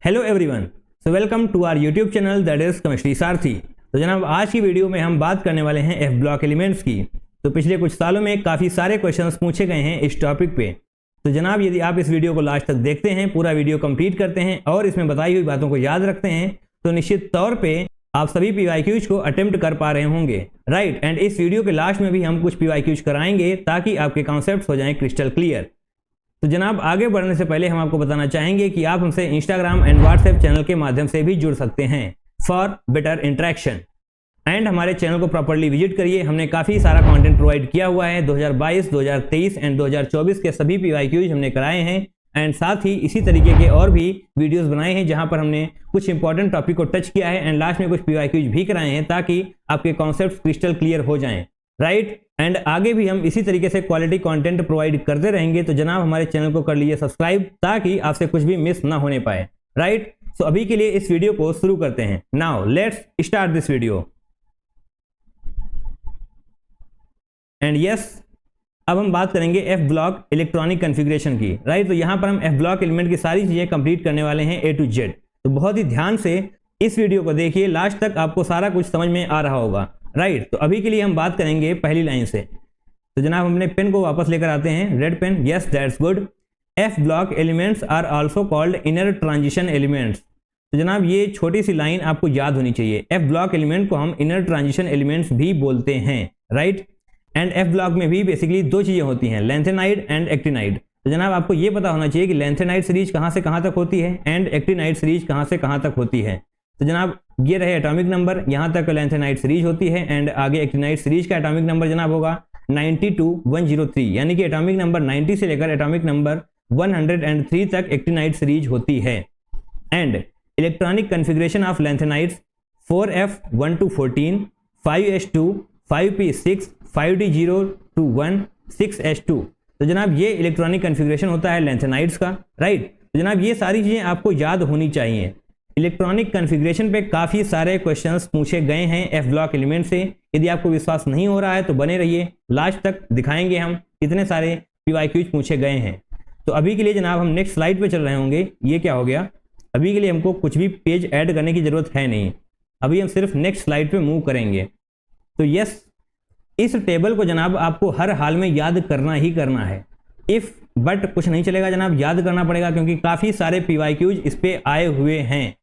Hello everyone, so welcome to our YouTube channel that is chemistry Sarathi. तो जनाब आज की वीडियो में हम बात करने वाले हैं एफ ब्लॉक एलिमेंट्स की। तो पिछले कुछ सालों में काफ़ी सारे क्वेश्चंस पूछे गए हैं इस टॉपिक पे। तो जनाब यदि आप इस वीडियो को लास्ट तक देखते हैं, पूरा वीडियो कंप्लीट करते हैं और इसमें बताई हुई बातों को याद रखते हैं तो निश्चित तौर पर आप सभी PYQs को अटेम्प्ट कर पा रहे होंगे, राइट। एंड इस वीडियो के लास्ट में भी हम कुछ PYQs कराएंगे ताकि आपके कॉन्सेप्ट्स हो जाएं क्रिस्टल क्लियर। तो जनाब आगे बढ़ने से पहले हम आपको बताना चाहेंगे कि आप हमसे इंस्टाग्राम एंड व्हाट्सएप चैनल के माध्यम से भी जुड़ सकते हैं फॉर बेटर इंटरेक्शन। एंड हमारे चैनल को प्रॉपर्ली विजिट करिए, हमने काफ़ी सारा कंटेंट प्रोवाइड किया हुआ है। 2022, 2023 एंड 2024 के सभी PYQs हमने कराए हैं एंड साथ ही इसी तरीके के और भी वीडियोस बनाए हैं जहां पर हमने कुछ इंपॉर्टेंट टॉपिक को टच किया है एंड लास्ट में कुछ PYQs भी कराए हैं ताकि आपके कॉन्सेप्ट क्रिस्टल क्लियर हो जाएं, राइट। एंड आगे भी हम इसी तरीके से क्वालिटी कंटेंट प्रोवाइड करते रहेंगे। तो जनाब हमारे चैनल को कर लीजिए सब्सक्राइब ताकि आपसे कुछ भी मिस ना होने पाए, राइट। सो अभी के लिए इस वीडियो को शुरू करते हैं। Now let's start this video. And yes, अब हम बात करेंगे एफ ब्लॉक इलेक्ट्रॉनिक कॉन्फ़िगरेशन की, राइट। तो यहाँ पर हम एफ ब्लॉक एलिमेंट की सारी चीजें कंप्लीट करने वाले हैं A to Z। तो बहुत ही ध्यान से इस वीडियो को देखिए, लास्ट तक आपको सारा कुछ समझ में आ रहा होगा, राइट। तो अभी के लिए हम बात करेंगे पहली लाइन से। तो जनाब हमने पेन को वापस लेकर आते हैं, red pen. Yes that's good. F block elements are also called inner transition elements. तो जनाब ये छोटी सी लाइन आपको याद होनी चाहिए। एफ ब्लॉक एलिमेंट को हम इनर ट्रांजिशन एलिमेंट्स भी बोलते हैं, राइट। एंड एफ ब्लॉक में भी बेसिकली दो चीजें होती हैं, लेंथेनाइड एंड एक्टिनाइड। तो जनाब आपको ये पता होना चाहिए कि लेंथेनाइड सीरीज कहाँ से कहाँ तक होती है एंड एक्टिनाइड सीरीज कहाँ से कहाँ तक होती है। तो जनाब ये रहे एटॉमिक नंबर, यहाँ तक लेंथेनाइड सीरीज होती है एंड आगे एक्टिनाइड सीरीज का एटॉमिक नंबर जनाब होगा 90 to 103, यानी कि एटॉमिक नंबर 90 से लेकर एटॉमिक नंबर 103 तक एक्टिनाइड सीरीज होती है। And electronic configuration of lanthanides 4f1 to 14, 5s2, 5p6, 5d0 to 1, 6s2। तो जनाब ये इलेक्ट्रॉनिक कॉन्फ़िगरेशन होता है लेंथेनाइड्स का, राइट। तो जनाब ये सारी चीज़ें आपको याद होनी चाहिए। इलेक्ट्रॉनिक कॉन्फ़िगरेशन पे काफ़ी सारे क्वेश्चंस पूछे गए हैं एफ ब्लॉक एलिमेंट से। यदि आपको विश्वास नहीं हो रहा है तो बने रहिए, लास्ट तक दिखाएंगे हम कितने सारे PYQs पूछे गए हैं। तो अभी के लिए जनाब हम नेक्स्ट स्लाइड पे चल रहे होंगे। ये क्या हो गया, अभी के लिए हमको कुछ भी पेज ऐड करने की ज़रूरत है नहीं, अभी हम सिर्फ नेक्स्ट स्लाइड पर मूव करेंगे। तो यस, इस टेबल को जनाब आपको हर हाल में याद करना ही करना है। इफ़ बट कुछ नहीं चलेगा जनाब, याद करना पड़ेगा क्योंकि काफ़ी सारे PYQs इस पर आए हुए हैं।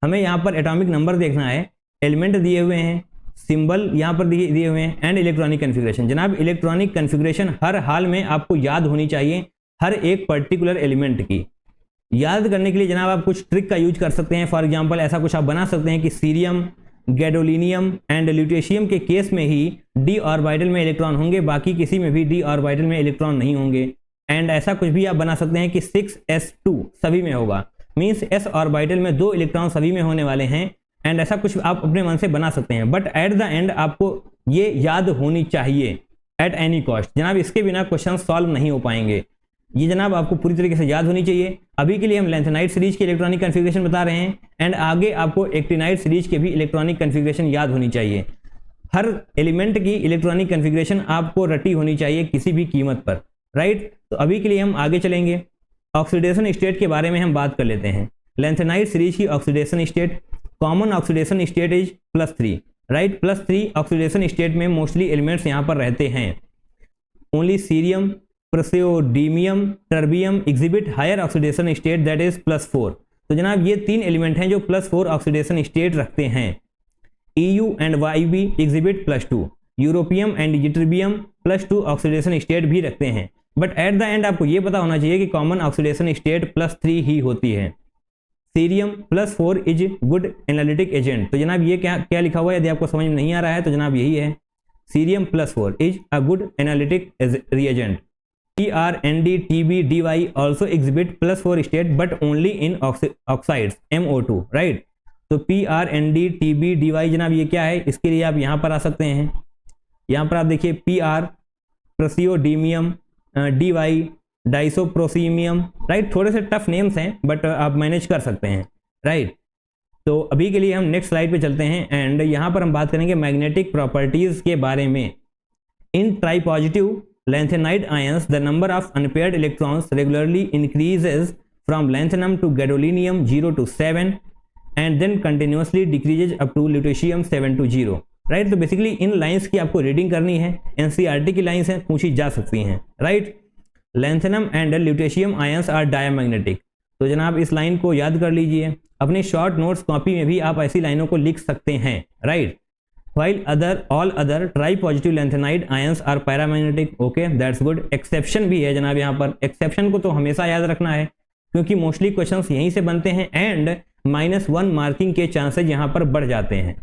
हमें यहाँ पर एटॉमिक नंबर देखना है, एलिमेंट दिए हुए हैं, सिंबल यहाँ पर दिए हुए हैं एंड इलेक्ट्रॉनिक कॉन्फ़िगरेशन। जनाब इलेक्ट्रॉनिक कॉन्फ़िगरेशन हर हाल में आपको याद होनी चाहिए, हर एक पर्टिकुलर एलिमेंट की। याद करने के लिए जनाब आप कुछ ट्रिक का यूज कर सकते हैं। फॉर एग्जांपल ऐसा कुछ आप बना सकते हैं कि सीरियम, गैडोलिनियम एंड ल्यूटेशियम के केस में ही d ऑर्बिटल में इलेक्ट्रॉन होंगे, बाकी किसी में भी d ऑर्बिटल में इलेक्ट्रॉन नहीं होंगे। एंड ऐसा कुछ भी आप बना सकते हैं कि 6s2 सभी में होगा, मीन्स s ऑर्बिटल में 2 इलेक्ट्रॉन सभी में होने वाले हैं। एंड ऐसा कुछ आप अपने मन से बना सकते हैं, बट एट द एंड आपको ये याद होनी चाहिए एट एनी कॉस्ट। जनाब इसके बिना क्वेश्चन सॉल्व नहीं हो पाएंगे, ये जनाब आपको पूरी तरीके से याद होनी चाहिए। अभी के लिए हम लेंथेनाइड सीरीज की इलेक्ट्रॉनिक कॉन्फ़िगरेशन बता रहे हैं एंड आगे आपको एक्टिनाइड सीरीज के भी इलेक्ट्रॉनिक कॉन्फ़िगरेशन याद होनी चाहिए। हर एलिमेंट की इलेक्ट्रॉनिक कॉन्फ़िगरेशन आपको रटी होनी चाहिए किसी भी कीमत पर, राइट। तो अभी के लिए हम आगे चलेंगे, ऑक्सीडेशन स्टेट के बारे में हम बात कर लेते हैं। लेंथेनाइड सीरीज की oxidation state, common oxidation state is +3, right. +3 oxidation state में मोस्टली एलिमेंट्स यहाँ पर रहते हैं। Only cerium, praseodymium, terbium exhibit higher oxidation state that is +4। तो जनाब ये 3 एलिमेंट हैं जो +4 ऑक्सीडेशन स्टेट रखते हैं। EU and YB exhibit +2, europium and ytterbium +2 oxidation state भी रखते हैं। बट एट द एंड आपको ये पता होना चाहिए कि कॉमन ऑक्सीडेशन स्टेट +3 ही होती है। Cerium +4 is good analytic agent. तो जनाब ये क्या लिखा हुआ है, यदि आपको समझ में नहीं आ रहा है तो जनाब यही है, cerium +4 is a good analytic reagent. PrNdTbDy also exhibit +4 state but only in oxides MO2, right. तो PrNdTbDy जनाब ये क्या है, इसके लिए आप यहाँ पर आ सकते हैं। यहाँ पर आप देखिए PR प्रसियोडीमियम, DY डाइसोप्रोसीमियम, राइट। थोड़े से टफ नेम्स हैं बट आप मैनेज कर सकते हैं, राइट। तो अभी के लिए हम नेक्स्ट स्लाइड पे चलते हैं एंड यहाँ पर हम बात करेंगे मैग्नेटिक प्रॉपर्टीज के बारे में। In tri positive lanthanide ions the number of unpaired electrons regularly increases from lanthanum to gadolinium 0 to 7 and then continuously decreases up to lutetium 7 to 0। Right, तो बेसिकली इन लाइंस की आपको रीडिंग करनी है, NCERT की लाइंस हैं, पूछी जा सकती हैं। Right, lanthanum and lutetium ions are diamagnetic. तो जनाब इस लाइन को याद कर लीजिए, अपने शॉर्ट नोट्स कॉपी में भी आप ऐसी लाइनों को लिख सकते हैं। Right, while all other tri-positive lanthanide ions are paramagnetic। okay, that's good। Exception भी है जनाब, यहाँ पर एक्सेप्शन को तो हमेशा याद रखना है क्योंकि मोस्टली क्वेश्चंस यहीं से बनते हैं एंड -1 मार्किंग के चांसेस यहाँ पर बढ़ जाते हैं।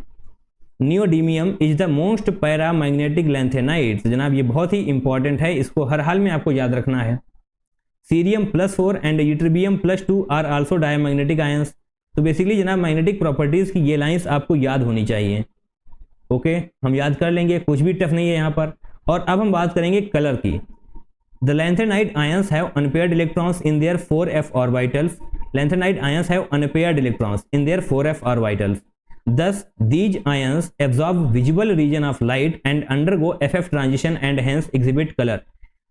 Neodymium is the most paramagnetic lanthanide. तो जनाब ये बहुत ही इंपॉर्टेंट है, इसको हर हाल में आपको याद रखना है। Cerium +4 and ytterbium +2 are also diamagnetic ions. तो बेसिकली जनाब मैग्नेटिक प्रॉपर्टीज की ये लाइंस आपको याद होनी चाहिए। ओके, हम याद कर लेंगे, कुछ भी टफ नहीं है यहाँ पर। और अब हम बात करेंगे कलर की। The lanthanide ions have unpaired electrons in their 4f orbitals. Lanthanide ions have unpaired electrons in their 4f orbitals. Thus, these ions absorb visible region of light and undergo FF transition and hence exhibit color।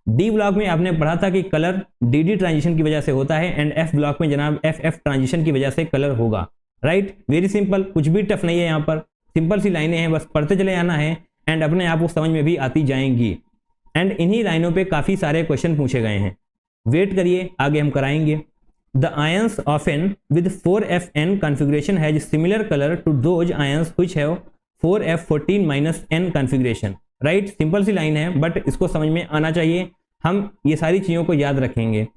D block में आपने पढ़ा था कि colour D transition की वजह से होता है एंड एफ ब्लॉक में जनाब FF ट्रांजिशन की वजह से कलर होगा। राइट, वेरी सिंपल, कुछ भी टफ नहीं है यहाँ पर, सिंपल सी लाइनें हैं, बस पढ़ते चले आना है एंड अपने आप को समझ में भी आती जाएंगी। एंड इन्हीं लाइनों पे काफ़ी सारे क्वेश्चन पूछे गए हैं। वेट करिए, आगे हम कराएंगे। The ions often with 4FN configuration has similar colour to those ions which have 4F14-N configuration. Right, simple सी लाइन है बट इसको समझ में आना चाहिए, हम ये सारी चीज़ों को याद रखेंगे।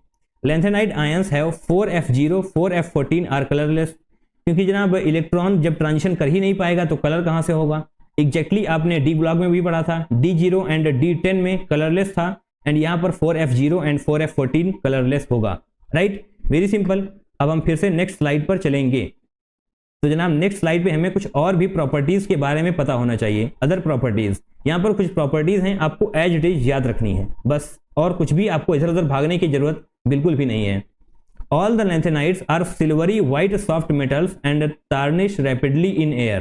Lanthanide ions have 4F0 4F14 are colourless. क्योंकि जनाब इलेक्ट्रॉन जब ट्रांजिशन कर ही नहीं पाएगा तो कलर कहाँ से होगा। एग्जैक्टली आपने डी ब्लॉक में भी पढ़ा था, D0 एंड D10 में कलरलेस था एंड यहाँ पर 4F0 एंड 4F14 कलरलेस होगा। Right, very simple. अब हम फिर से नेक्स्ट स्लाइड पर चलेंगे। तो जनाब नेक्स्ट स्लाइड पे हमें कुछ और भी प्रॉपर्टीज के बारे में पता होना चाहिए, अदर प्रॉपर्टीज। यहाँ पर कुछ प्रॉपर्टीज हैं, आपको एज इट इज याद रखनी है बस, और कुछ भी आपको इधर उधर भागने की जरूरत बिल्कुल भी नहीं है। All the lanthanides are silvery white soft metals and tarnish rapidly in air।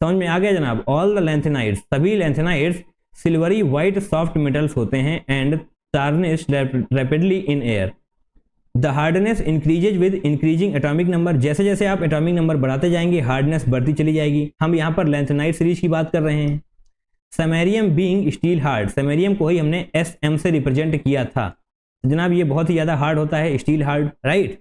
समझ में आ गया जनाब, all the lanthanides, सभी lanthanides silvery white soft metals होते हैं and tarnish rapidly in air। The hardness increases with increasing atomic number। जैसे जैसे आप एटॉमिक नंबर बढ़ाते जाएंगे हार्डनेस बढ़ती चली जाएगी। हम यहाँ पर लैंथेनाइड सीरीज की बात कर रहे हैं। Samarium being steel hard, samarium को ही हमने SM से रिप्रेजेंट किया था। जनाब ये बहुत ही ज़्यादा हार्ड होता है, steel hard. Right,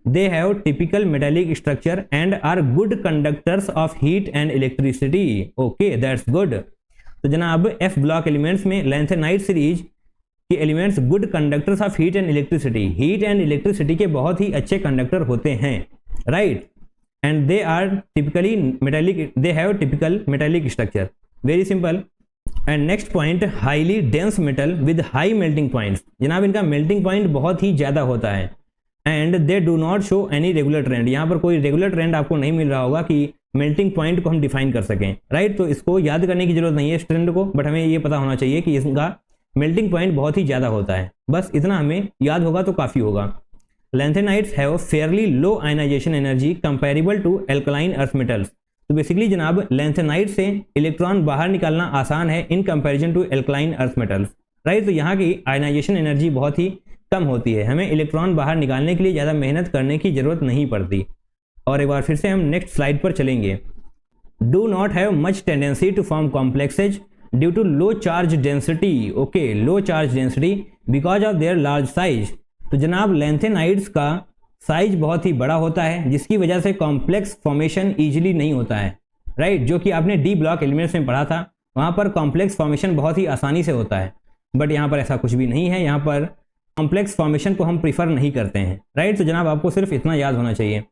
they have typical metallic structure and are good conductors of heat and electricity. Okay, that's good. तो जनाब एफ ब्लॉक एलिमेंट्स में लैंथेनाइड सीरीज के elements good conductors of heat and electricity, heat and electricity के बहुत ही अच्छे conductor होते हैं। Right, and they are typically metallic, they have typical metallic structure. Very simple. And next point, highly dense metal with high melting points. जनाब इनका melting point बहुत ही ज़्यादा होता है and they do not show any regular trend. यहाँ पर कोई regular trend आपको नहीं मिल रहा होगा कि मेल्टिंग पॉइंट को हम डिफाइन कर सकें। राइट, तो इसको याद करने की जरूरत नहीं है इस ट्रेंड को, बट हमें ये पता होना चाहिए कि इसका मेल्टिंग पॉइंट बहुत ही ज़्यादा होता है, बस इतना हमें याद होगा तो काफ़ी होगा। Lanthanides have fairly low ionization energy comparable to alkaline earth metals. तो बेसिकली जनाब लैंथेनाइड से इलेक्ट्रॉन बाहर निकालना आसान है in comparison to alkaline earth metals. Right, तो यहाँ की आयनाइजेशन एनर्जी बहुत ही कम होती है, हमें इलेक्ट्रॉन बाहर निकालने के लिए ज़्यादा मेहनत करने की जरूरत नहीं पड़ती। और एक बार फिर से हम नेक्स्ट स्लाइड पर चलेंगे। Do not have much tendency to form complexes due to low charge density. Okay, low charge density because of their large size. तो जनाब लैंथेनाइड्स का साइज बहुत ही बड़ा होता है जिसकी वजह से कॉम्प्लेक्स फॉर्मेशन इजीली नहीं होता है। राइट, जो कि आपने डी ब्लॉक एलिमेंट्स में पढ़ा था, वहाँ पर कॉम्प्लेक्स फॉर्मेशन बहुत ही आसानी से होता है, बट यहाँ पर ऐसा कुछ भी नहीं है, यहाँ पर कॉम्प्लेक्स फॉर्मेशन को हम प्रीफर नहीं करते हैं। राइट, तो जनाब आपको सिर्फ इतना याद होना चाहिए,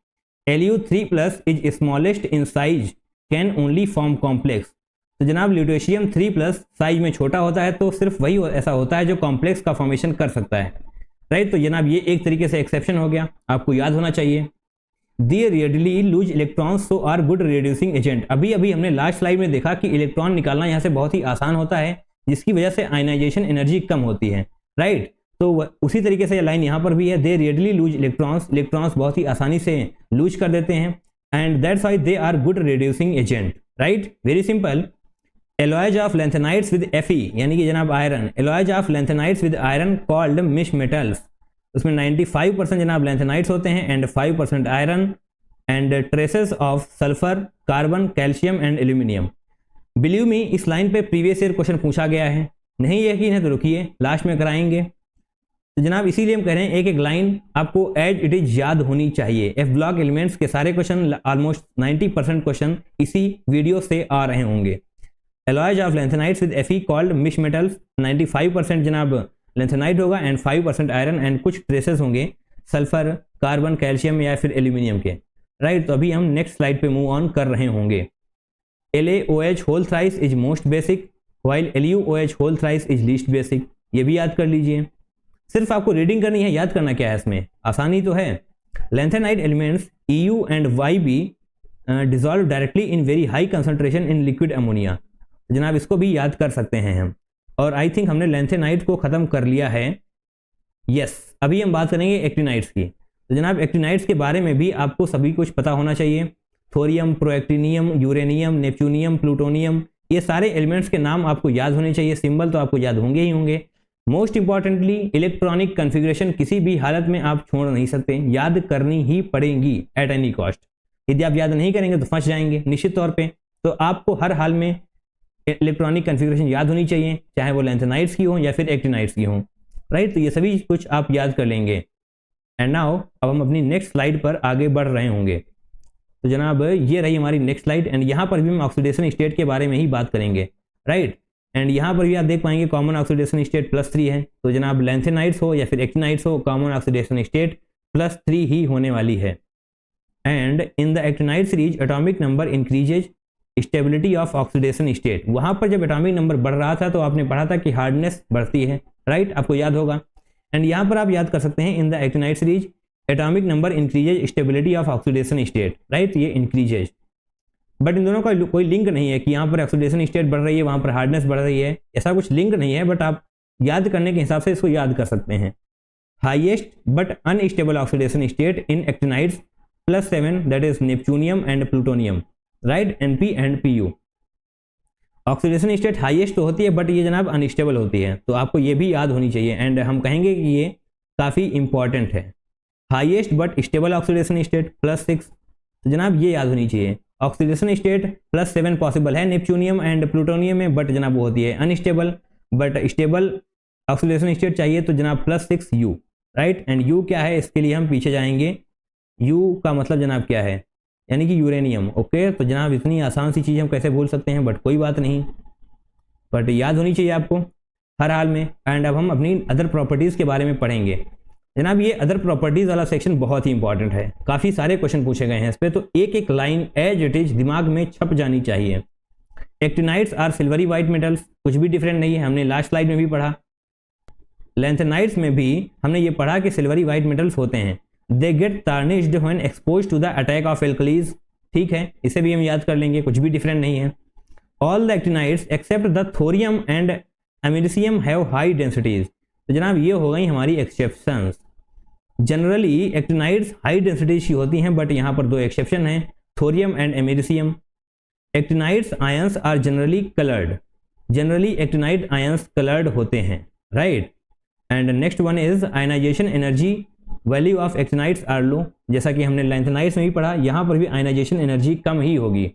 Lu3+ is smallest in size can only form complex. तो जनाब ल्यूटेशियम 3+ साइज में छोटा होता है तो सिर्फ वही ऐसा होता है जो कॉम्प्लेक्स का फॉर्मेशन कर सकता है। राइट, तो जनाब ये एक तरीके से एक्सेप्शन हो गया, आपको याद होना चाहिए। They readily lose electrons so are good reducing agent. अभी हमने लास्ट स्लाइड में देखा कि इलेक्ट्रॉन निकालना यहाँ से बहुत ही आसान होता है जिसकी वजह से आयनाइजेशन एनर्जी कम होती है। राइट, तो उसी तरीके से लाइन यहाँ पर भी है, they readily lose electrons, electrons बहुत ही आसानी से लूज कर देते हैं and that's why they are good reducing agent. Right, very simple. Alloys of lanthanides with Fe यानी कि जनाब iron, alloys of lanthanides with iron called misch metals. उसमें 95% जनाब लैंथेनाइड्स होते हैं एंड 5% iron and traces of sulphur, carbon, calcium and aluminium. Believe me, इस लाइन पे प्रीवियस ईयर क्वेश्चन पूछा गया है, नहीं यकीन है तो रुकिए लास्ट में कराएंगे। तो जनाब इसीलिए हम कह रहे हैं एक एक लाइन आपको एज इट इज याद होनी चाहिए। एफ ब्लॉक एलिमेंट्स के सारे क्वेश्चन, ऑलमोस्ट 90% क्वेश्चन इसी वीडियो से आ रहे होंगे। Alloys of lanthanides with Fe called mix metals, 95% जनाब लैंथेनाइड होगा एंड 5% आयरन एंड कुछ ट्रेसेस होंगे सल्फर, कार्बन, कैल्शियम या फिर एल्यूमिनियम के। राइट, तो अभी हम नेक्स्ट स्लाइड पे मूव ऑन कर रहे होंगे। LaOH whole thrice is most basic while LuOH whole thrice is least basic. ये भी याद कर लीजिए, सिर्फ आपको रीडिंग करनी है, याद करना क्या है इसमें, आसानी तो है। Lanthanide elements Eu and Yb dissolve directly in very high concentration in liquid ammonia. जनाब इसको भी याद कर सकते हैं हम। और आई थिंक हमने लैंथेनाइड को ख़त्म कर लिया है। यस, अभी हम बात करेंगे एक्टिनाइड्स की। तो जनाब एक्टिनाइड्स के बारे में भी आपको सभी कुछ पता होना चाहिए। थोरियम, प्रोएक्टिनियम, यूरेनियम, नेपच्यूनियम, प्लूटोनियम, ये सारे एलिमेंट्स के नाम आपको याद होने चाहिए। सिंबल तो आपको याद होंगे ही होंगे। मोस्ट इंपॉर्टेंटली इलेक्ट्रॉनिक कन्फिग्रेशन किसी भी हालत में आप छोड़ नहीं सकते, याद करनी ही पड़ेगी एट एनी कॉस्ट। यदि आप याद नहीं करेंगे तो फंस जाएंगे निश्चित तौर पे। तो आपको हर हाल में इलेक्ट्रॉनिक कन्फिग्रेशन याद होनी चाहिए, चाहे वो लैंथेनाइड्स की हो या फिर एक्टिनाइड्स की हो। राइट, तो ये सभी कुछ आप याद कर लेंगे। एंड नाउ अब हम अपनी नेक्स्ट स्लाइड पर आगे बढ़ रहे होंगे। तो जनाब ये रही हमारी नेक्स्ट स्लाइड एंड यहाँ पर भी हम ऑक्सीडेशन स्टेट के बारे में ही बात करेंगे। राइट, एंड यहाँ पर भी आप देख पाएंगे कॉमन ऑक्सीडेशन स्टेट +3 है। तो जनाब लैंथेनाइड्स हो या फिर एक्टिनाइड्स हो, कॉमन ऑक्सीडेशन स्टेट +3 ही होने वाली है। And in the actinide series atomic number increases stability of oxidation state. वहाँ पर जब एटॉमिक नंबर बढ़ रहा था तो आपने पढ़ा था कि हार्डनेस बढ़ती है। राइट, आपको याद होगा। एंड यहाँ पर आप याद कर सकते हैं in the actinide series atomic number increases stability of oxidation state. Right, ये इंक्रीजेज, बट इन दोनों का कोई लिंक नहीं है कि यहाँ पर ऑक्सीडेशन स्टेट बढ़ रही है वहाँ पर हार्डनेस बढ़ रही है, ऐसा कुछ लिंक नहीं है। बट आप याद करने के हिसाब से इसको याद कर सकते हैं। Highest but unstable oxidation state in actinides +7 that is neptunium and plutonium. Right, Np and Pu। Oxidation state highest तो होती है बट ये जनाब अनस्टेबल होती है, तो आपको ये भी याद होनी चाहिए। एंड हम कहेंगे कि ये काफ़ी इंपॉर्टेंट है। Highest but stable oxidation state +6, तो जनाब ये याद होनी चाहिए। ऑक्सीडेशन स्टेट +7 पॉसिबल है नेपच्यूनियम एंड प्लूटोनियम में, बट जनाब वो होती है unstable. But stable oxidation state चाहिए तो जनाब +6 U। राइट, एंड U क्या है इसके लिए हम पीछे जाएंगे। U का मतलब जनाब क्या है, यानी कि यूरेनियम। ओके, तो जनाब इतनी आसान सी चीज़ हम कैसे भूल सकते हैं, बट कोई बात नहीं, बट याद होनी चाहिए आपको हर हाल में। एंड अब हम अपनी अदर प्रॉपर्टीज़ के बारे में पढ़ेंगे। जनाब ये अदर प्रॉपर्टीज़ वाला सेक्शन बहुत ही इंपॉर्टेंट है, काफ़ी सारे क्वेश्चन पूछे गए हैं इस पर, तो एक एक लाइन एज इट इज दिमाग में छप जानी चाहिए। Actinides are silvery white metals, कुछ भी डिफरेंट नहीं है, हमने लास्ट स्लाइड में भी पढ़ा। लैंथेनाइड्स में भी हमने ये पढ़ा कि सिल्वरी वाइट मेटल्स होते हैं। They get tarnished when exposed to the attack of alkalies. ठीक है, इसे भी हम याद कर लेंगे, कुछ भी डिफरेंट नहीं है। All the actinides except the thorium and americium have high densities. तो जनाब ये हो गई हमारी exceptions. Generally actinides high densities की होती हैं, बट यहाँ पर 2 एक्सेप्शन हैं, thorium and americium. Actinides ions are generally coloured. Generally actinide ions coloured होते हैं। Right, and next one is ionisation energy value of actinides are low. जैसा कि हमने लैंथेनाइड्स में भी पढ़ा, यहाँ पर भी आयनाइजेशन एनर्जी कम ही होगी।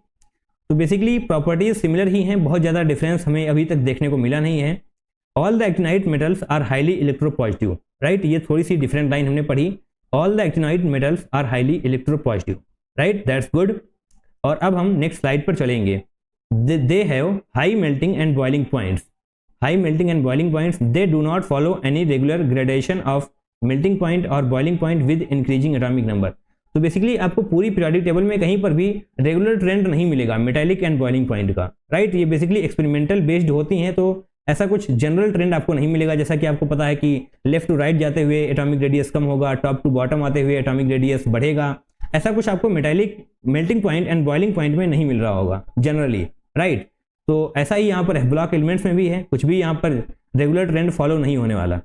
तो बेसिकली प्रॉपर्टीज सिमिलर ही हैं, बहुत ज़्यादा डिफरेंस हमें अभी तक देखने को मिला नहीं है। All the actinide metals are highly electropositive. Right, ये थोड़ी सी डिफरेंट लाइन हमने पढ़ी। All the actinide metals are highly electropositive. Right, that's good. और अब हम नेक्स्ट स्लाइड पर चलेंगे। They have high melting and boiling points. High melting and boiling points, they do not follow any regular gradation of melting point और boiling point with increasing atomic number. तो basically आपको पूरी periodic table में कहीं पर भी regular trend नहीं मिलेगा मेटालिक एंड बॉइलिंग पॉइंट का। राइट, ये बेसिकली एक्सपेरिमेंटल बेस्ड होती हैं, तो ऐसा कुछ जनरल ट्रेंड आपको नहीं मिलेगा। जैसा कि आपको पता है कि लेफ्ट टू राइट जाते हुए एटॉमिक रेडियस कम होगा, टॉप टू बॉटम आते हुए एटॉमिक रेडियस बढ़ेगा, ऐसा कुछ आपको metallic melting point and boiling point में नहीं मिल रहा होगा जनरली। राइट, तो ऐसा ही यहाँ पर एफ ब्लॉक एलिमेंट्स में भी है, कुछ भी यहाँ पर रेगुलर ट्रेंड फॉलो नहीं होने वाला।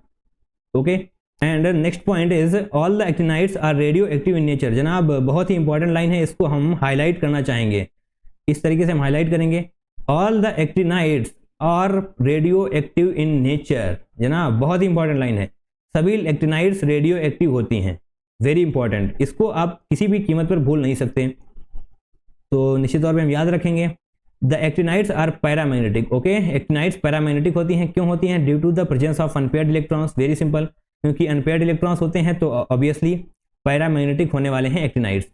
Okay, and next point is all the actinides are radioactive in nature. जनाब बहुत ही इंपॉर्टेंट लाइन है, इसको हम हाईलाइट करना चाहेंगे। इस तरीके से हम हाईलाइट करेंगे, all the actinides are radioactive in nature. जनाब बहुत ही इंपॉर्टेंट लाइन है। सभी एक्टिनाइड्स रेडियो एक्टिव होती हैं। वेरी इंपॉर्टेंट, इसको आप किसी भी कीमत पर भूल नहीं सकते, तो निश्चित तौर पे हम याद रखेंगे। The actinides are paramagnetic. Okay, actinides paramagnetic होती हैं। क्यों होती हैं? Due to the presence of unpaired electrons. Very simple, क्योंकि अनपेयर्ड इलेक्ट्रॉन्स होते हैं तो ऑब्वियसली पैरामैग्नेटिक होने वाले हैं actinides.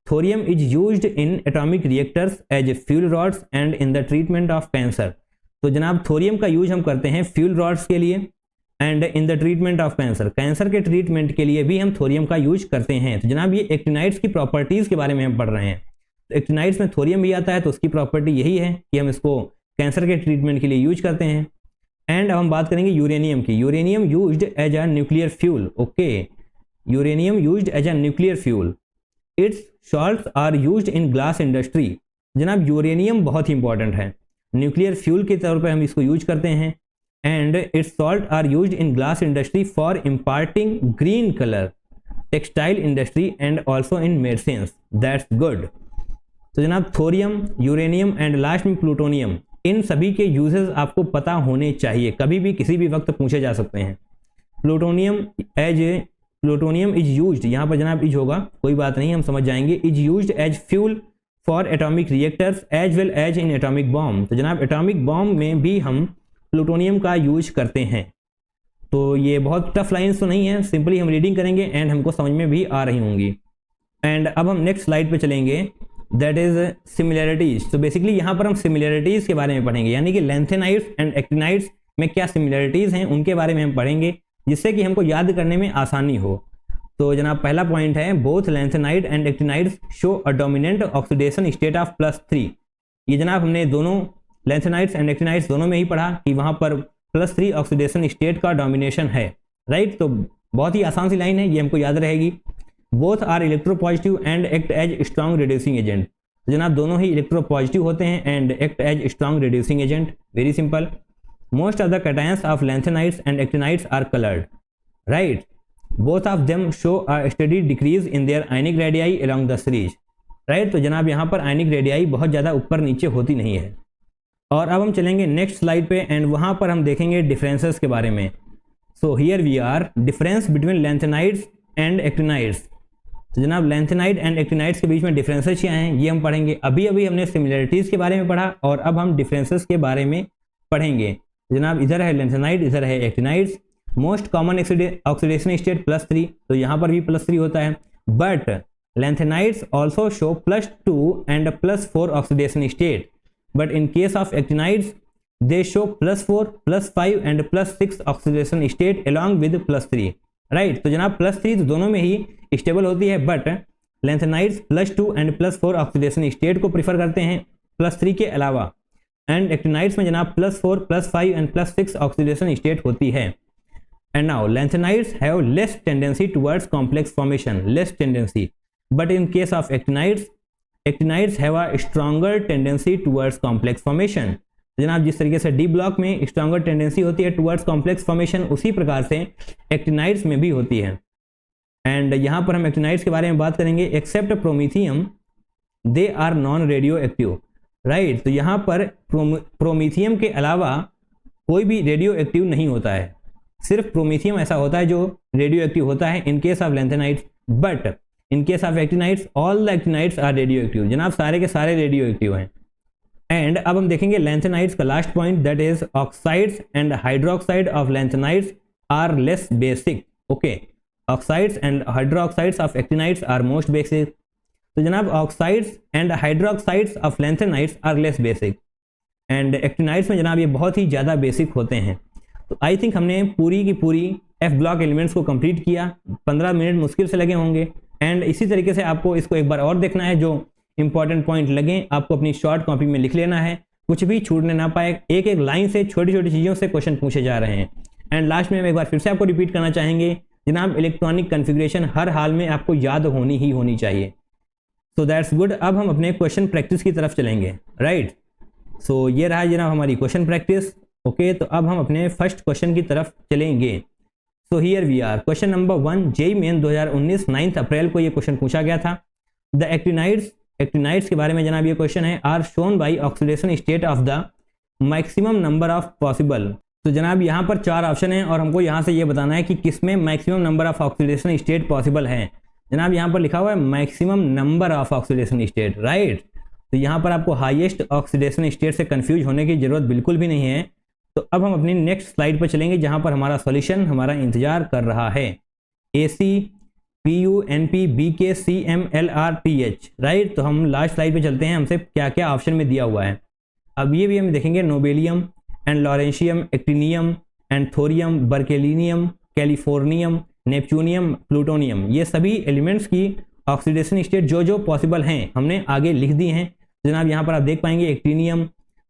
Thorium is used in atomic reactors as fuel rods and in the treatment of cancer. तो जनाब थोरियम का यूज हम करते हैं फ्यूल रॉड्स के लिए and in the treatment of cancer, cancer के ट्रीटमेंट के लिए भी हम थोरियम का यूज करते हैं। तो जनाब ये एक्टिनाइड्स की प्रॉपर्टीज के बारे में हम पढ़ रहे हैं। तो एक्टिनाइड्स में थोरियम भी आता है, तो उसकी प्रॉपर्टी यही है कि हम इसको कैंसर के ट्रीटमेंट के लिए यूज करते हैं। एंड अब हम बात करेंगे यूरेनियम की। Uranium used as a nuclear fuel. Okay, uranium used as a nuclear fuel. Its salts are used in glass industry. जनाब यूरेनियम बहुत ही इंपॉर्टेंट है, न्यूक्लियर फ्यूल के तौर पर हम इसको यूज करते हैं। And its salt are used in glass industry for imparting green colour, textile industry and also in medicines. That's good. तो जनाब थोरियम, यूरेनियम एंड लास्ट में प्लूटोनियम, इन सभी के यूजेस आपको पता होने चाहिए, कभी भी किसी भी वक्त पूछे जा सकते हैं। प्लूटोनियम इज यूज्ड, यहाँ पर जनाब इज होगा, कोई बात नहीं, हम समझ जाएंगे। Is used as fuel for atomic reactors as well as in atomic bomb. तो जनाब एटॉमिक बॉम्ब में भी हम प्लूटोनियम का यूज करते हैं। तो ये बहुत टफ लाइन्स तो नहीं है, सिंपली हम रीडिंग करेंगे एंड हमको समझ में भी आ रही होंगी। एंड अब हम नेक्स्ट स्लाइड पे चलेंगे, दैट इज सिमिलैरिटीज। तो बेसिकली यहाँ पर हम सिमिलैरिटीज के बारे में पढ़ेंगे, यानी कि लैंथेनाइड्स एंड एक्टिनाइड्स में क्या सिमिलैरिटीज हैं उनके बारे में हम पढ़ेंगे, जिससे कि हमको याद करने में आसानी हो। तो जनाब पहला पॉइंट है, both lanthanide and actinides show a dominant oxidation state of +3। ये जनाब हमने दोनों लैंथेनाइड्स एंड एक्टिनाइड्स दोनों में ही पढ़ा कि वहाँ पर +3 ऑक्सीडेशन स्टेट का डोमिनेशन है, राइट। तो बहुत ही आसान सी लाइन है, ये हमको याद रहेगी। Both are electropositive and act as strong reducing agent. तो जनाब दोनों ही इलेक्ट्रोपॉजिटिव होते हैं and act as strong reducing agent. Very simple. Most of the cations of lanthanides and actinides are coloured, right. Both of them show a steady decrease in their ionic radii along the series, right. तो जनाब यहाँ पर ionic radii बहुत ज़्यादा ऊपर नीचे होती नहीं है। और अब हम चलेंगे नेक्स्ट स्लाइड पे एंड वहाँ पर हम देखेंगे डिफरेंसेस के बारे में। So here we are, difference between lanthanides and actinides. तो जनाब लैंथेनाइड एंड एक्टिनाइड्स के बीच में डिफरेंसेस क्या हैं ये हम पढ़ेंगे। अभी अभी हमने सिमिलैरिटीज़ के बारे में पढ़ा और अब हम डिफरेंसेस के बारे में पढ़ेंगे। जनाब इधर है लैंथेनाइड, इधर है actinides. Most common oxidation state +3, तो यहाँ पर भी +3 होता है। But lanthanides also show +2 and +4 oxidation state, but in case of actinides they show +4, +5 and +6 oxidation state along with +3, right। तो जनाब +3 तो दोनों में ही स्टेबल होती है, but lanthanides +2 and +4 oxidation state को प्रीफर करते हैं +3 के अलावा। एंड एक्टिनाइड्स में जनाब +4, +5 एंड +6 ऑक्सीडेशन स्टेट होती है। And now lanthanides have less tendency towards complex formation, less tendency, but in case of actinides have a stronger tendency towards complex formation. जनाब जिस तरीके से डी ब्लॉक में स्ट्रॉन्गर टेंडेंसी होती है टुवर्ड्स कॉम्प्लेक्स फॉर्मेशन, उसी प्रकार से एक्टिनाइड्स में भी होती है। एंड यहाँ पर हम एक्टिनाइड्स के बारे में बात करेंगे। Except promethium they are non radioactive, right. तो यहाँ पर प्रोमीथियम के अलावा कोई भी रेडियो एक्टिव नहीं होता है, सिर्फ प्रोमीथियम ऐसा होता है जो रेडियो एक्टिव होता है in case of lanthanides. But in case of actinides all the actinides are radioactive. जनाब सारे के सारे रेडियो एक्टिव हैं। एंड अब हम देखेंगे लैंथेनाइड्स का last point, that is oxides and hydroxide of lanthanides are less basic. Okay, oxides and hydroxides of actinides are most basic. तो जनाब oxides and hydroxides of lanthanides are less basic and actinides में जनाब ये बहुत ही ज़्यादा basic होते हैं। तो आई थिंक हमने पूरी की पूरी एफ ब्लॉक एलिमेंट्स को कंप्लीट किया। 15 मिनट मुश्किल से लगे होंगे। एंड इसी तरीके से आपको इसको एक बार और देखना है, जो इंपॉर्टेंट पॉइंट लगे आपको अपनी शॉर्ट कॉपी में लिख लेना है, कुछ भी छूटने ना पाए। एक एक लाइन से छोटी छोटी चीज़ों से क्वेश्चन पूछे जा रहे हैं। एंड लास्ट में हम एक बार फिर से आपको रिपीट करना चाहेंगे, जनाब इलेक्ट्रॉनिक कन्फिग्रेशन हर हाल में आपको याद होनी ही होनी चाहिए। So that's good. अब हम अपने क्वेश्चन प्रैक्टिस की तरफ चलेंगे, राइट। सो ये रहा जनाब हमारी क्वेश्चन प्रैक्टिस। ओके, तो अब हम अपने फर्स्ट क्वेश्चन की तरफ चलेंगे। So here we are, question number 1, JEE Main 2019 9 April को ये क्वेश्चन पूछा गया था। द एक्टिनाइड्स के बारे में जनाब ये क्वेश्चन है, are shown by oxidation state of the maximum number of possible तो जनाब यहाँ पर 4 ऑप्शन हैं और हमको यहाँ से ये बताना है कि किसमें maximum number of oxidation state possible हैं। जनाब यहाँ पर लिखा हुआ है maximum number of oxidation state, right. तो यहाँ पर आपको हाईएस्ट ऑक्सीडेशन स्टेट से कंफ्यूज होने की जरूरत बिल्कुल भी नहीं है। तो अब हम अपनी नेक्स्ट स्लाइड पर चलेंगे जहाँ पर हमारा सॉल्यूशन हमारा इंतजार कर रहा है। AC PU NP BK CM LRTH, right. तो हम लास्ट स्लाइड पे चलते हैं, हमसे क्या क्या ऑप्शन में दिया हुआ है। अब ये भी हम देखेंगे nobelium and lawrencium, actinium and thorium, berkelium, californium, neptunium, plutonium, ये सभी एलिमेंट्स की ऑक्सीडेशन स्टेट जो जो पॉसिबल हैं हमने आगे लिख दी हैं। जनाब यहाँ पर आप देख पाएंगे एक्टिनियम,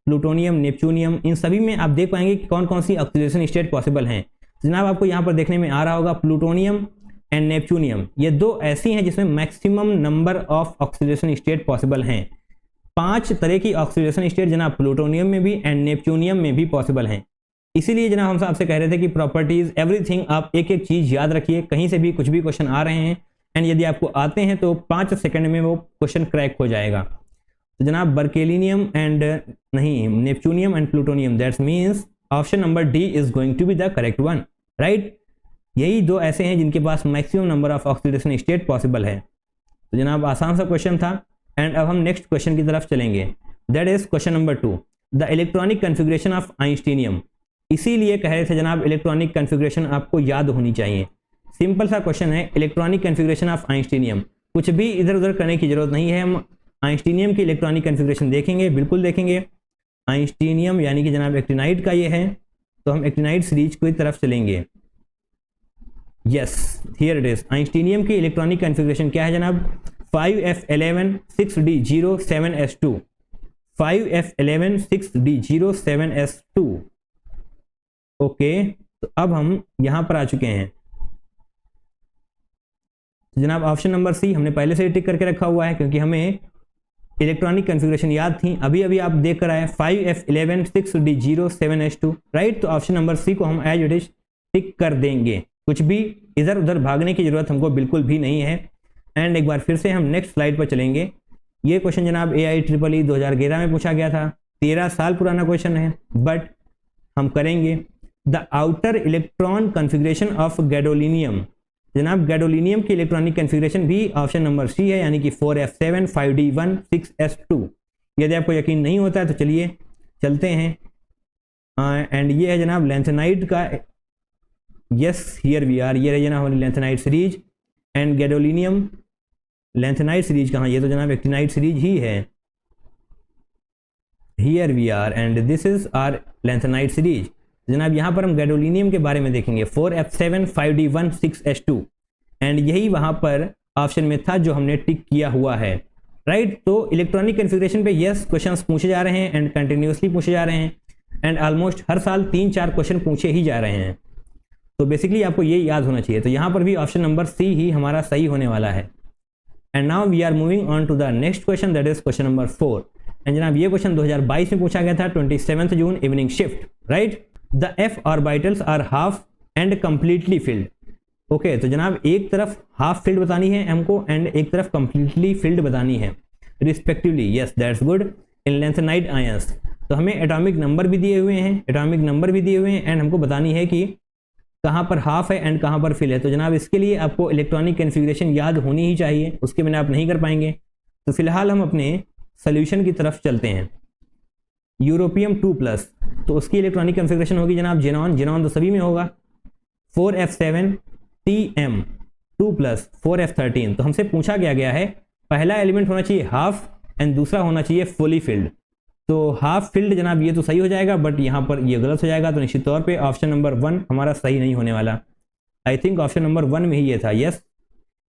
प्लूटोनियम, नेपच्यूनियम, इन सभी में आप देख पाएंगे कि कौन कौन सी ऑक्सीडेशन स्टेट पॉसिबल हैं। जनाब आपको यहाँ पर देखने में आ रहा होगा प्लूटोनियम एंड नेपच्यूनियम, ये 2 ऐसी हैं जिसमें maximum number of oxidation state possible हैं। 5 तरह की ऑक्सीडेशन स्टेट जनाब प्लूटोनियम में भी एंड नेपच्यूनियम में भी पॉसिबल हैं। इसीलिए जनाब हम आपसे कह रहे थे कि प्रॉपर्टीज एवरीथिंग आप एक एक चीज़ याद रखिए, कहीं से भी कुछ भी क्वेश्चन आ रहे हैं एंड यदि आपको आते हैं तो 5 सेकंड में वो क्वेश्चन क्रैक हो जाएगा। तो जनाब बर्केलिनियम एंड नहीं neptunium and plutonium, that's means option number D is going to be the correct one, right. यही 2 ऐसे हैं जिनके पास maximum number of oxidation state possible है। तो जनाब आसान सा क्वेश्चन था एंड अब हम नेक्स्ट क्वेश्चन की तरफ चलेंगे, that is question number 2, the electronic configuration of einsteinium. इसीलिए कह रहे थे जनाब इलेक्ट्रॉनिक कन्फिग्रेशन आपको याद होनी चाहिए। सिंपल सा क्वेश्चन है, इलेक्ट्रॉनिक कन्फिग्रेशन ऑफ आइंस्टीनियम, कुछ भी इधर उधर करने की जरूरत नहीं है। हम आइंस्टीनियम की इलेक्ट्रॉनिक कन्फिग्रेशन देखेंगे, बिल्कुल देखेंगे। आइंस्टीनियम यानी कि जनाब एक्टिनाइट का ये है, तो हम एक्टिनाइट सीरीज की तरफ चलेंगे। Yes, here it is. Einsteinium की इलेक्ट्रॉनिक कन्फिग्रेशन क्या है जनाब? 5f11 6d0 7s2, 5f11 6d0 7s2। Okay, तो अब हम यहां पर आ चुके हैं। तो जनाब ऑप्शन नंबर सी हमने पहले से ही टिक करके रखा हुआ है क्योंकि हमें इलेक्ट्रॉनिक कन्फिग्रेशन याद थी। अभी अभी आप देख कर आए 5f11 6d0 7s2, राइट। तो ऑप्शन नंबर सी को हम एज इट इज टिक कर देंगे, कुछ भी इधर उधर भागने की जरूरत हमको बिल्कुल भी नहीं है। एंड एक बार फिर से हम नेक्स्ट स्लाइड पर चलेंगे। ये क्वेश्चन जनाब AIEEE 2011 में पूछा गया था, 13 साल पुराना क्वेश्चन है, बट हम करेंगे। The outer electron configuration of gadolinium, जनाब गैडोलिनियम की इलेक्ट्रॉनिक कन्फिग्रेशन भी ऑप्शन नंबर सी है, यानी कि 4f7 5d1 6s2। यदि आपको यकीन नहीं होता है तो चलिए चलते हैं। एंड ये है जनाब लेंथेनाइट का, यस हियर वी आर, ये है जनाब हमारी lanthanide series and gadolinium. Lanthanide series कहाँ? ये तो जनाब एक्टिनाइट सीरीज ही है। Here we are and this is our lanthanide series. जनाब यहाँ पर हम गैडोलिनियम के बारे में देखेंगे, 4f7 5d1 6s2, एंड यही वहाँ पर ऑप्शन में था जो हमने टिक किया हुआ है, राइट। तो इलेक्ट्रॉनिक कन्फिग्रेशन पे यस क्वेश्चंस पूछे जा रहे हैं एंड कंटिन्यूसली पूछे जा रहे हैं एंड ऑलमोस्ट हर साल 3-4 क्वेश्चन पूछे ही जा रहे हैं। तो बेसिकली आपको ये याद होना चाहिए। तो यहाँ पर भी ऑप्शन नंबर सी ही हमारा सही होने वाला है। And now we are moving on to the next question, that is question number 4। And जनाब ये क्वेश्चन 2022 में पूछा गया था, 27 June evening shift, right. The f orbitals are half and completely filled. Okay, तो जनाब एक तरफ हाफ फिल्ड बतानी है हमको एंड एक तरफ कंप्लीटली फिल्ड बतानी है respectively. Yes, that's good. In lanthanide ions, तो हमें एटॉमिक नंबर भी दिए हुए हैं, एटॉमिक नंबर भी दिए हुए हैं एंड हमको बतानी है कि कहाँ पर हाफ है एंड कहाँ पर फिल है। तो जनाब इसके लिए आपको इलेक्ट्रॉनिक कन्फिग्रेशन याद होनी ही चाहिए, उसके बिना आप नहीं कर पाएंगे। तो फिलहाल हम अपने सोल्यूशन की तरफ चलते हैं। यूरोपियम 2+, तो उसकी इलेक्ट्रॉनिक कन्फिग्रेशन होगी जनाब जेनॉन, जेनॉन तो सभी में होगा, 4f7 Tm 2+ 4f13। तो हमसे पूछा गया है पहला एलिमेंट होना चाहिए हाफ एंड दूसरा होना चाहिए फुली फिल्ड। तो हाफ फिल्ड जनाब ये तो सही हो जाएगा, बट यहाँ पर ये गलत हो जाएगा। तो निश्चित तौर पे ऑप्शन नंबर 1 हमारा सही नहीं होने वाला। आई थिंक ऑप्शन नंबर 1 में ही ये था, यस,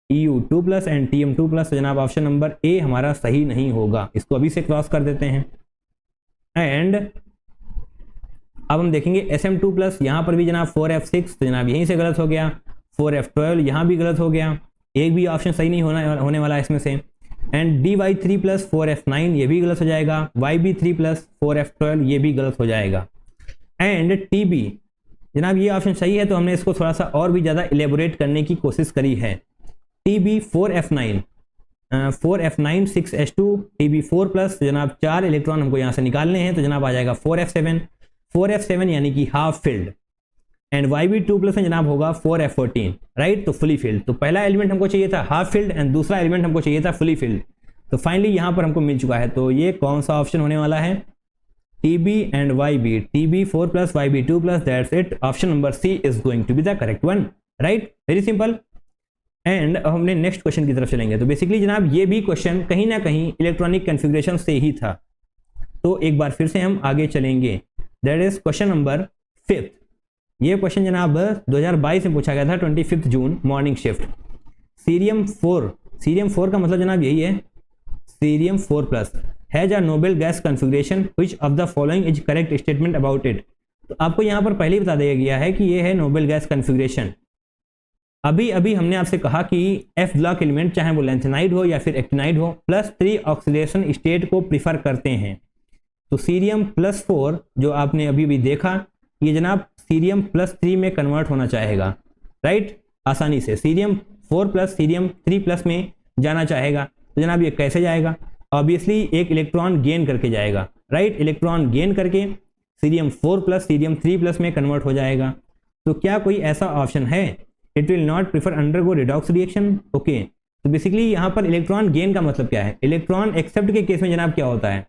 EU 2+ एंड TM 2+। तो जनाब ऑप्शन नंबर ए हमारा सही नहीं होगा, इसको अभी से क्रॉस कर देते हैं। एंड अब हम देखेंगे SM 2+, यहाँ पर भी जनाब 4f6, तो जनाब यहीं से गलत हो गया। 4f12 यहाँ भी गलत हो गया, एक भी ऑप्शन सही नहीं होने वाला इसमें से। एंड DY3+ 4f9 ये भी गलत हो जाएगा, YB3+ 4f12 ये भी गलत हो जाएगा। एंड TB जनाब ये ऑप्शन सही है, तो हमने इसको थोड़ा सा और भी ज़्यादा इलेबोरेट करने की कोशिश करी है। TB 4f9 6s2 TB 4+, जनाब 4 इलेक्ट्रॉन हमको यहाँ से निकालने हैं, तो जनाब आ जाएगा 4f7 4f7 यानी कि हाफ फिल्ड, एंड YB2+ में जनाब होगा 4f14, राइट। तो फुली फिल्ड, तो पहला एलिमेंट हमको चाहिए था हाफ फिल्ड एंड दूसरा एलिमेंट हमको चाहिए था फुली फिल्ड। तो फाइनली यहाँ पर हमको मिल चुका है। तो ये कौन सा ऑप्शन होने वाला है, TB and YB, TB4+ YB2+, that's it. Option number C is going to be the correct one, right, very simple. And अब हमने नेक्स्ट क्वेश्चन की तरफ चलेंगे। तो बेसिकली जनाब ये भी क्वेश्चन कहीं ना कहीं इलेक्ट्रॉनिक कन्फिग्रेशन से ही था। तो एक बार फिर से हम आगे चलेंगे, दैट इज क्वेश्चन नंबर 5। ये क्वेश्चन जनाब 2022 में पूछा गया था, 25 जून, मॉर्निंग शिफ्ट। सीरियम 4 का मतलब जनाब यही है, cerium 4+ has a noble gas configuration, which of the following is correct statement about it. तो आपको यहाँ पर पहले ही बता दिया गया है कि ये है नोबेल गैस कन्फिग्रेशन। अभी अभी हमने आपसे कहा कि F ब्लॉक एलिमेंट चाहे वो लैंथेनाइड हो या फिर एक्टिनाइड हो, +3 ऑक्सीडेशन स्टेट को प्रीफर करते हैं। तो सीरियम +4 जो आपने अभी भी देखा, ये जनाब सीरियम +3 में कन्वर्ट होना चाहेगा, राइट, आसानी से सीरियम 4+ सीरियम 3+ में जाना चाहेगा। तो जनाब ये कैसे जाएगा, ऑब्वियसली एक इलेक्ट्रॉन गेन करके जाएगा, राइट, इलेक्ट्रॉन गेन करके सीरियम 4+ सीरियम 3+ में कन्वर्ट हो जाएगा। तो क्या कोई ऐसा ऑप्शन है, it will not prefer undergo redox reaction, okay. तो बेसिकली यहाँ पर इलेक्ट्रॉन गेन का मतलब क्या है, इलेक्ट्रॉन एक्सेप्ट के केस में जनाब क्या होता है,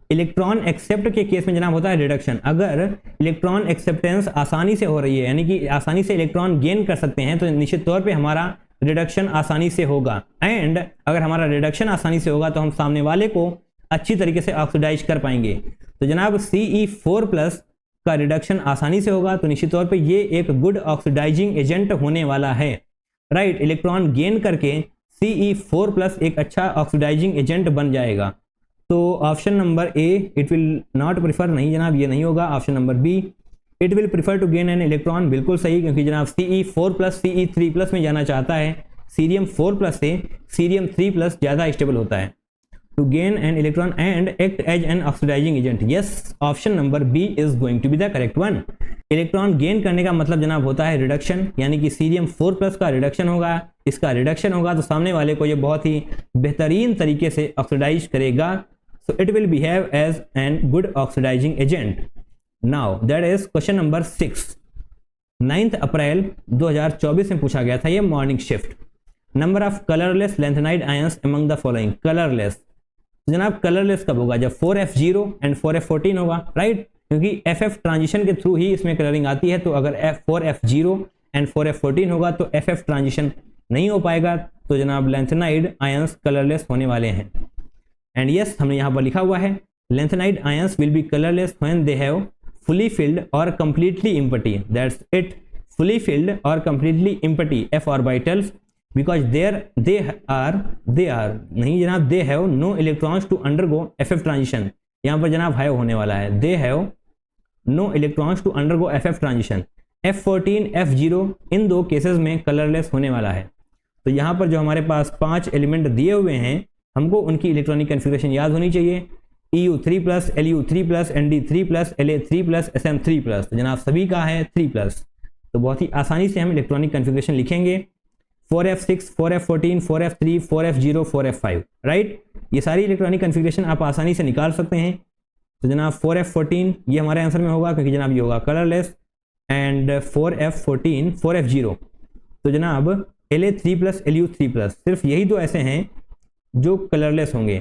इलेक्ट्रॉन एक्सेप्ट के केस में जनाब होता है रिडक्शन। अगर इलेक्ट्रॉन एक्सेप्टेंस आसानी से हो रही है, यानी कि आसानी से इलेक्ट्रॉन गेन कर सकते हैं, तो निश्चित तौर पे हमारा रिडक्शन आसानी से होगा। एंड अगर हमारा रिडक्शन आसानी से होगा तो हम सामने वाले को अच्छी तरीके से ऑक्सीडाइज कर पाएंगे। तो जनाब Ce4+ का रिडक्शन आसानी से होगा, तो निश्चित तौर पे ये एक गुड ऑक्सीडाइजिंग एजेंट होने वाला है, राइट। इलेक्ट्रॉन गेन करके Ce4+ एक अच्छा ऑक्सीडाइजिंग एजेंट बन जाएगा। तो option number A, it will not prefer, नहीं जनाब ये नहीं होगा। Option number B, it will prefer to gain an electron, बिल्कुल सही, क्योंकि जनाब Ce4+ Ce3+ में जाना चाहता है। सीरियम 4+ से सीरियम 3+ ज़्यादा स्टेबल होता है। To gain an electron and act as an oxidising agent, yes, option number B is going to be the correct one. Electron gain करने का मतलब जनाब होता है रिडक्शन, यानी कि सीरियम 4+ का रिडक्शन होगा, इसका रिडक्शन होगा तो सामने वाले को ये बहुत ही बेहतरीन तरीके से ऑक्सीडाइज करेगा। So it will behave as an good oxidizing agent. Now that is question number 6. 9 अप्रैल 2024 में पूछा गया था ये morning shift. Number of colourless lanthanide ions among the following, colourless. जनाब कलरलेस कब होगा, जब 4f0 एंड 4f14 होगा, राइट, क्योंकि FF ट्रांजिशन के थ्रू ही इसमें कलरिंग आती है। तो अगर 4f0 एंड 4f14 होगा तो FF ट्रांजिशन नहीं हो पाएगा, तो जनाब लैंथेनाइड आयंस कलरलेस होने वाले हैं। एंड यस, हमने यहाँ पर लिखा हुआ है lanthanide ions will be colourless when they have fully filled और completely empty, that's it, fully filled और completely empty f orbitals, because they are नहीं जनाब, they have no electrons to undergo FF transition. यहाँ पर जनाब have होने वाला है, they have no electrons to undergo FF transition. F14 F0 इन दो केसेस में कलरलेस होने वाला है। तो यहाँ पर जो हमारे पास 5 एलिमेंट दिए हुए हैं, हमको उनकी इलेक्ट्रॉनिक कन्फिग्रेशन याद होनी चाहिए, EU3+, LU3+, ND3+, La3+, SM3+। तो जनाब सभी का है 3+, तो बहुत ही आसानी से हम इलेक्ट्रॉनिक कन्फिग्रेशन लिखेंगे 4f6, 4f14, 4f3, 4f0, 4f5, right. ये सारी इलेक्ट्रॉनिक कन्फिग्रेशन आप आसानी से निकाल सकते हैं। तो जनाब 4f14 ये हमारे आंसर में होगा, क्योंकि जनाब ये होगा कलरलेस, एंड 4f14 4f0, तो जनाब La3+, LU3+, सिर्फ यही दो ऐसे हैं जो कलरलेस होंगे।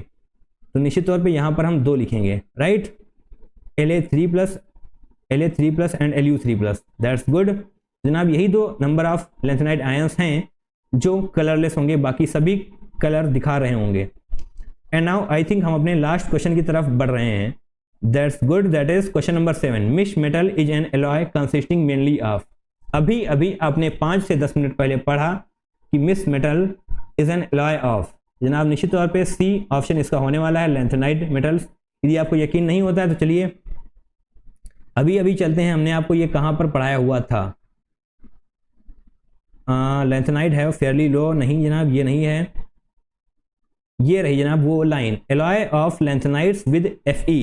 तो निश्चित तौर पे यहाँ पर हम 2 लिखेंगे, right, La3+ and LU3+, that's good. जनाब यही 2 नंबर ऑफ लैंथेनाइड आयंस हैं जो कलरलेस होंगे, बाकी सभी कलर दिखा रहे होंगे। एंड नाउ आई थिंक हम अपने लास्ट क्वेश्चन की तरफ बढ़ रहे हैं, that's good, that is question number 7। Mix metal is an alloy consisting mainly of, अभी अभी आपने 5 से 10 मिनट पहले पढ़ा कि mix metal is an alloy of. जनाब निश्चित तौर पे सी ऑप्शन इसका होने वाला है, लैंथेनाइड मेटल्स। यदि आपको यकीन नहीं होता है तो चलिए अभी अभी चलते हैं, हमने आपको ये कहाँ पर पढ़ाया हुआ था। लैंथेनाइड है फेयरली लो, नहीं जनाब ये नहीं है, ये रही जनाब वो line, alloy of lanthanides with Fe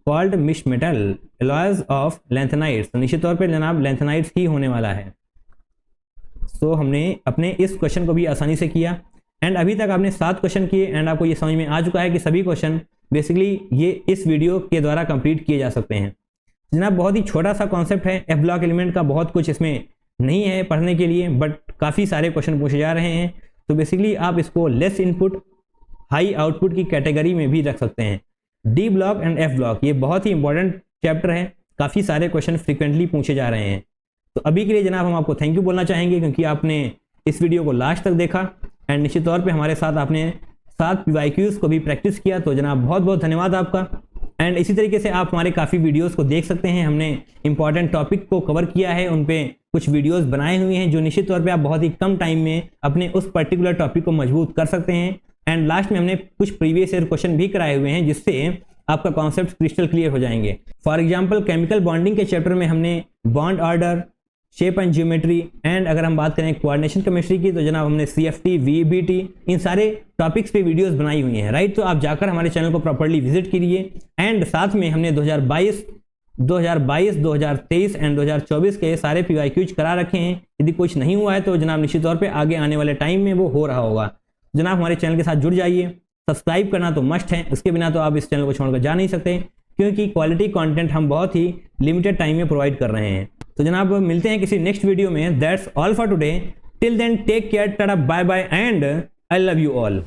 called mixed metal, alloys of lanthanides. तो निश्चित तौर पे जनाब लैंथेनाइड्स ही होने वाला है। सो हमने अपने इस क्वेश्चन को भी आसानी से किया, एंड अभी तक आपने 7 क्वेश्चन किए, एंड आपको ये समझ में आ चुका है कि सभी क्वेश्चन बेसिकली ये इस वीडियो के द्वारा कंप्लीट किए जा सकते हैं। जनाब बहुत ही छोटा सा कॉन्सेप्ट है एफ ब्लॉक एलिमेंट का, बहुत कुछ इसमें नहीं है पढ़ने के लिए, बट काफ़ी सारे क्वेश्चन पूछे जा रहे हैं। तो बेसिकली आप इसको लेस इनपुट हाई आउटपुट की कैटेगरी में भी रख सकते हैं। D block and F block ये बहुत ही इंपॉर्टेंट चैप्टर है, काफ़ी सारे क्वेश्चन फ्रिक्वेंटली पूछे जा रहे हैं। तो अभी के लिए जनाब हम आपको थैंक यू बोलना चाहेंगे क्योंकि आपने इस वीडियो को लास्ट तक देखा एंड निश्चित तौर पे हमारे साथ आपने 7 PYQs को भी प्रैक्टिस किया, तो जनाब बहुत बहुत धन्यवाद आपका। एंड इसी तरीके से आप हमारे काफ़ी वीडियोस को देख सकते हैं, हमने इंपॉर्टेंट टॉपिक को कवर किया है, उन पे कुछ वीडियोस बनाए हुए हैं जो निश्चित तौर पे आप बहुत ही कम टाइम में अपने उस पर्टिकुलर टॉपिक को मजबूत कर सकते हैं। एंड लास्ट में हमने कुछ प्रीवियस ईयर क्वेश्चन भी कराए हुए हैं जिससे आपका कॉन्सेप्ट क्रिस्टल क्लियर हो जाएंगे। फॉर एग्जाम्पल केमिकल बॉन्डिंग के चैप्टर में हमने bond order, shape and geometry and अगर हम बात करें कोऑर्डिनेशन केमिस्ट्री की तो जनाब हमने CFT, VBT इन सारे टॉपिक्स पे वीडियोस बनाई हुई हैं, राइट। तो आप जाकर हमारे चैनल को प्रॉपर्ली विजिट कीजिए। एंड साथ में हमने 2022, 2023 एंड 2024 के सारे PYQs करा रखे हैं। यदि कुछ नहीं हुआ है तो जनाब निश्चित तौर पे आगे आने वाले टाइम में वो हो रहा होगा। जनाब हमारे चैनल के साथ जुड़ जाइए, सब्सक्राइब करना तो मस्ट है, उसके बिना तो आप इस चैनल को छोड़कर जा नहीं सकते क्योंकि क्वालिटी कंटेंट हम बहुत ही लिमिटेड टाइम में प्रोवाइड कर रहे हैं। तो जनाब मिलते हैं किसी नेक्स्ट वीडियो में। That's all for today, till then take care, tata, bye bye and I love you all.